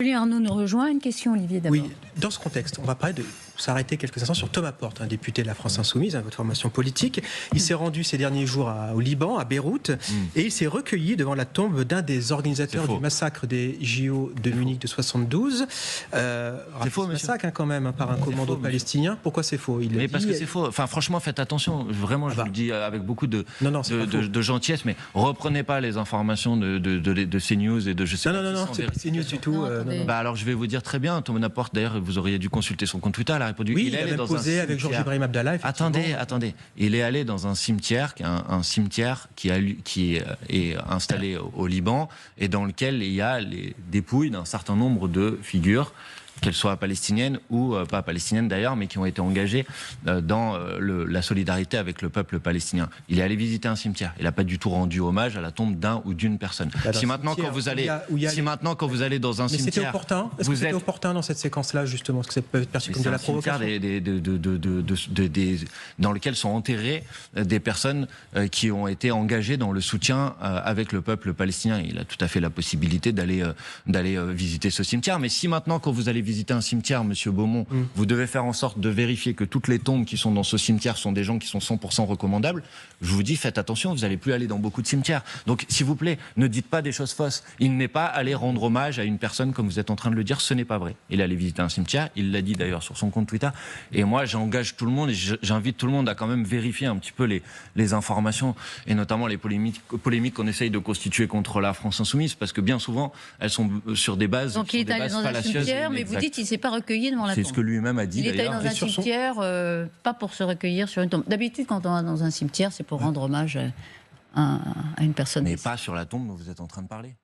Julien Arnaud nous rejoint. Une question, Olivier, d'abord. Oui, dans ce contexte, on va s'arrêter quelques instants sur Thomas Porte, un député de la France Insoumise, votre formation politique. Il s'est rendu ces derniers jours au Liban, à Beyrouth, et il s'est recueilli devant la tombe d'un des organisateurs du massacre des JO de Munich de 72. C'est faux, massacre quand même, par un commando palestinien. Pourquoi c'est faux? Mais parce que c'est faux. Enfin, franchement, faites attention. Vraiment, je vous le dis avec beaucoup de gentillesse, mais reprenez pas les informations de CNews et de je sais pas. Non, c'est pas CNews du tout. Bah alors, je vais vous dire très bien. Thomas Porte, d'ailleurs, vous auriez dû consulter son compte Twitter. Il a répondu. Oui, il a même posé avec Georges Ibrahim Abdallah. Attendez. Il est allé dans un cimetière, un cimetière qui est installé au Liban et dans lequel il y a les dépouilles d'un certain nombre de figures, qu'elles soient palestiniennes ou pas palestiniennes d'ailleurs, mais qui ont été engagées dans la solidarité avec le peuple palestinien. Il est allé visiter un cimetière. Il n'a pas du tout rendu hommage à la tombe d'un ou d'une personne. Si maintenant, quand vous allez dans un cimetière... Mais c'était opportun. Est-ce que c'était opportun dans cette séquence-là, justement? Parce que ça peut être perçu comme de la provocation. Dans lequel sont enterrées des personnes qui ont été engagées dans le soutien avec le peuple palestinien. Il a tout à fait la possibilité d'aller visiter ce cimetière. Mais si maintenant, quand vous allez visiter un cimetière, Monsieur Beaumont, vous devez faire en sorte de vérifier que toutes les tombes qui sont dans ce cimetière sont des gens qui sont 100% recommandables, je vous dis, faites attention, vous n'allez plus aller dans beaucoup de cimetières. Donc, s'il vous plaît, ne dites pas des choses fausses. Il n'est pas allé rendre hommage à une personne comme vous êtes en train de le dire, ce n'est pas vrai. Il est allé visiter un cimetière, il l'a dit d'ailleurs sur son compte Twitter, et moi j'engage tout le monde et j'invite tout le monde à quand même vérifier un petit peu les informations, et notamment les polémiques qu'on essaye de constituer contre la France Insoumise, parce que bien souvent, elles sont sur des bases Donc il est allé dans un cimetière, mais vous dites qu'il ne s'est pas recueilli devant la tombe. C'est ce que lui-même a dit. Il est allé dans un cimetière, pas pour se recueillir sur une tombe. D'habitude, quand on va dans un cimetière, c'est pour rendre hommage à une personne. Mais pas sur la tombe dont vous êtes en train de parler.